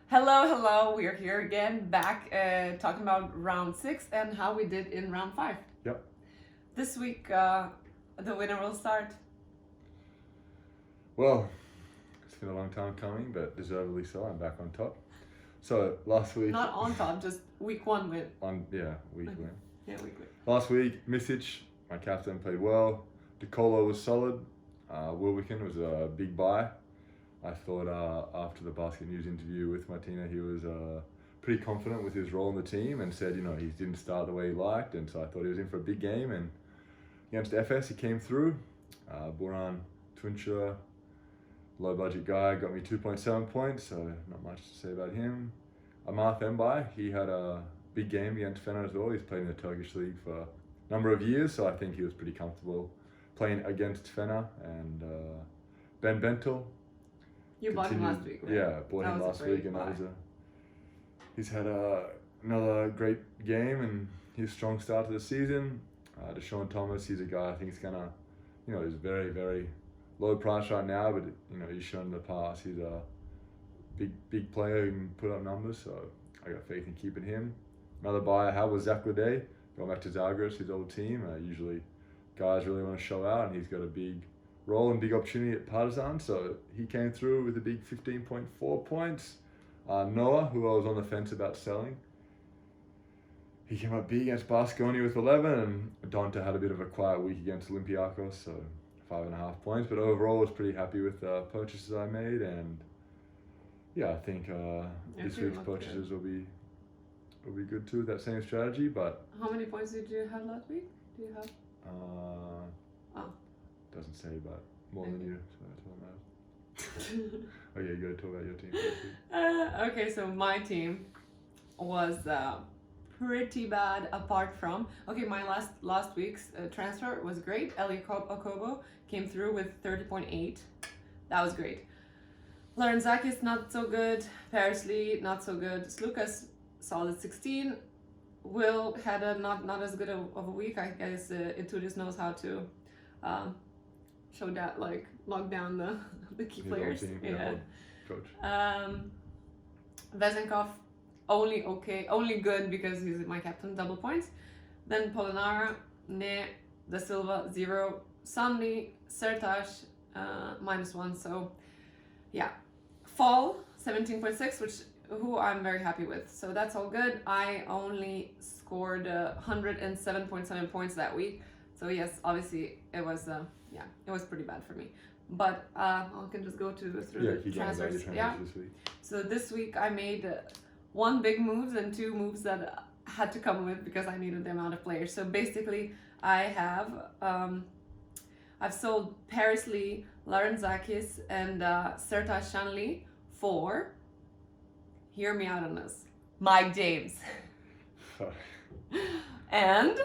Hello. We are here again, back talking about round 6 and how we did in round 5. Yep. This week, the winner will start. Well, it's been a long time coming, but deservedly so. I'm back on top. So last week, Not on top, just week 1 win. week win. Yeah, week win. Last week, Misic, my captain, played well. DeColo was solid. Wilbekin was a big buy. I thought after the Basket News interview with Martyna, he was pretty confident with his role in the team and said, he didn't start the way he liked, and so I thought he was in for a big game. And against FS, he came through. Boran Tuncha, low budget guy, got me 2.7 points, so not much to say about him. Amarth Mbai, he had a big game against Fener as well. He's played in the Turkish league for a number of years, so I think he was pretty comfortable playing against Fener. And Ben Bentel. You bought him last week, right? Yeah, bought him last week, and he's had another great game and his strong start to the season. Deshaun Thomas, he's a guy I think is gonna, he's very, very low price right now, but he's shown in the past he's a big player who can put up numbers, so I got faith in keeping him. Another buy I had was Zach Ledee, going back to Zagros, his old team. Usually guys really want to show out, and he's got a big role and big opportunity at Partizan, so he came through with a big 15.4 points. Noah, who I was on the fence about selling, he came up big against Basconia with 11, and Donta had a bit of a quiet week against Olympiacos, so 5.5 points. But overall, I was pretty happy with the purchases I made, and yeah, I think this week's purchases will be good too with that same strategy. But how many points did you have last week? Do you have? Doesn't say, but more than you, so that's all that matters. Okay, you gotta talk about your team. Okay, so my team was pretty bad apart from my last week's transfer was great. Eli Okobo came through with 30.8. That was great. Larenzakis not so good. Paris Lee not so good. Slukas solid 16. Will had a not as good of a week. I guess Itudis knows how to show that, like lock down the key players. Coach. Vezenkov only good because he's my captain, double points. Then Polinara, Ne, Da Silva 0, Sanli, Sertash -1. So yeah, Fall 17.6, who I'm very happy with. So that's all good. I only scored 107.7 points that week. So yes, obviously it was it was pretty bad for me. But I can just go through the transfers. This week. So this week I made 1 big moves and 2 moves that I had to come with because I needed the amount of players. So basically I have I've sold Paris Lee, Larenzakis, and Sertash Shanli for, hear me out on this, Mike James. And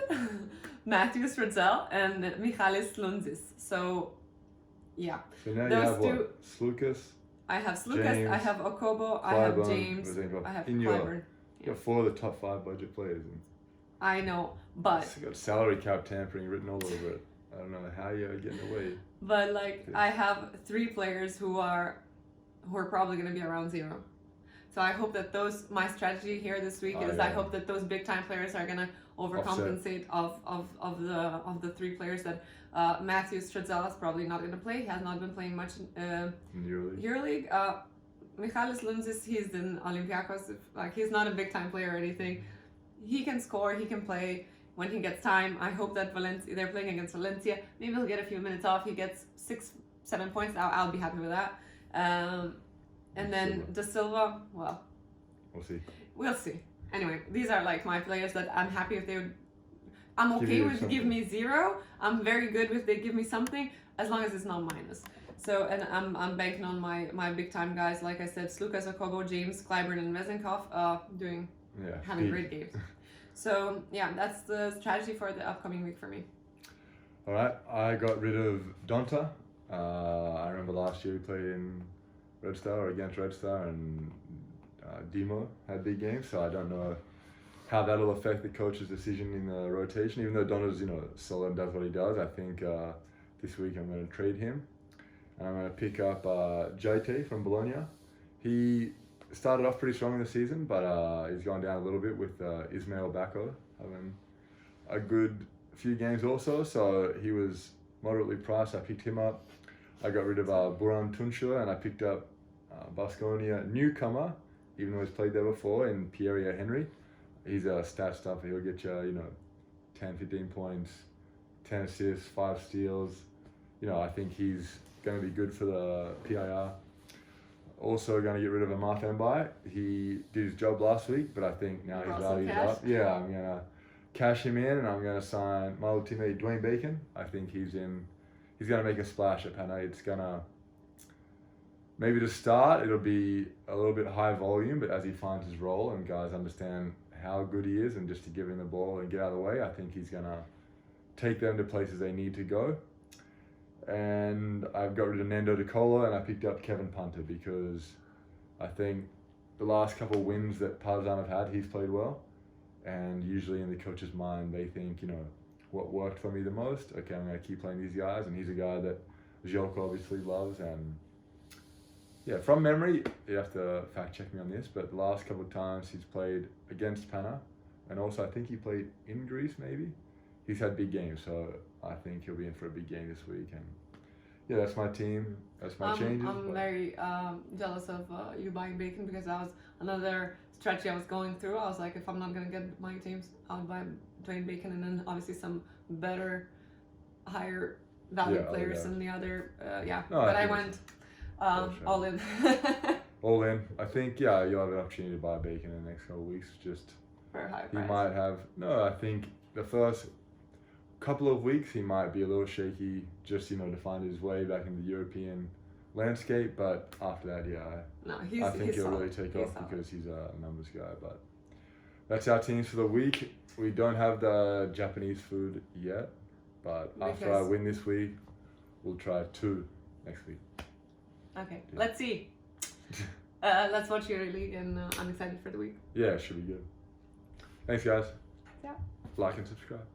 Matthew Stritzel and Michalis Lunzis. So yeah. So now those you have what? Slukas? I have Slukas, James, I have Okobo, I have James, I have Clyburn. You got 4 of the top 5 budget players. I know, but it's got salary cap tampering written all over it. I don't know how you're getting away. But I have 3 players who are probably going to be around 0. So I hope that my strategy here this week is I hope that those big time players are going to overcompensate of the 3 players that Matthew Stritzel is probably not going to play. He has not been playing much in Euroleague. Michalis Lunzis, he's in Olympiacos. He's not a big time player or anything. He can score, he can play when he gets time. I hope that they're playing against Valencia. Maybe he'll get a few minutes off. He gets 6-7 points. I'll be happy with that. And then Da Silva, well, we'll see. Anyway, these are my players that I'm happy if they would. I'm okay with give me 0. I'm very good with they give me something as long as it's not minus. So, and I'm banking on my big time guys, like I said, Slukas, Okobo, James, Clyburn, and Vezenkov having great games. So yeah, that's the strategy for the upcoming week for me. All right, I got rid of Donta. I remember last year we played in Red Star or against Red Star, and Demo had big games, so I don't know how that'll affect the coach's decision in the rotation. Even though Donta's solid and does what he does, I think this week I'm going to trade him, and I'm going to pick up Jaite from Bologna. He started off pretty strong in the season, but he's gone down a little bit with Ismail Bako having a good few games also. So he was moderately priced. I picked him up. I got rid of Buran Tunçu and I picked up Baskonia newcomer, even though he's played there before, in Pierre Henry. He's a stat stuffer. He'll get you, 10, 15 points, 10 assists, 5 steals. I think he's going to be good for the PIR. Also going to get rid of a Martyna. He did his job last week, but I think now his value's up. Yeah, I'm going to cash him in and I'm going to sign my old teammate Dwayne Bacon. I think he's going to make a splash at Panna. It's going to, maybe to start, it'll be a little bit high volume, but as he finds his role and guys understand how good he is and just to give him the ball and get out of the way, I think he's going to take them to places they need to go. And I've got rid of Nando De Colo and I picked up Kevin Punter because I think the last couple of wins that Partizan have had, he's played well. And usually in the coach's mind, they think, what worked for me the most? Okay, I'm going to keep playing these guys. And he's a guy that Zhelko obviously loves. And yeah, from memory, you have to fact check me on this, but the last couple of times he's played against Panna, and also I think he played in Greece maybe, he's had big games, so I think he'll be in for a big game this week. And yeah, that's my team, that's my changes. I'm very jealous of you buying Bacon because that was another strategy I was going through. I was like, if I'm not going to get my teams, I'll buy Dwayne Bacon and then obviously some better, higher value players than the other. But I went all in. All in. I think, you'll have an opportunity to buy Bacon in the next couple of weeks. Just for a high he price. might have, I think the first couple of weeks he might be a little shaky just, to find his way back in the European landscape. But after that, I think he'll really take off because he's a numbers guy. But that's our teams for the week. We don't have the Japanese food yet, but after I win this week, we'll try 2 next week. Okay, let's see. Let's watch Euroleague, and I'm excited for the week. Yeah, it should be good. Thanks, guys. Yeah. Like and subscribe.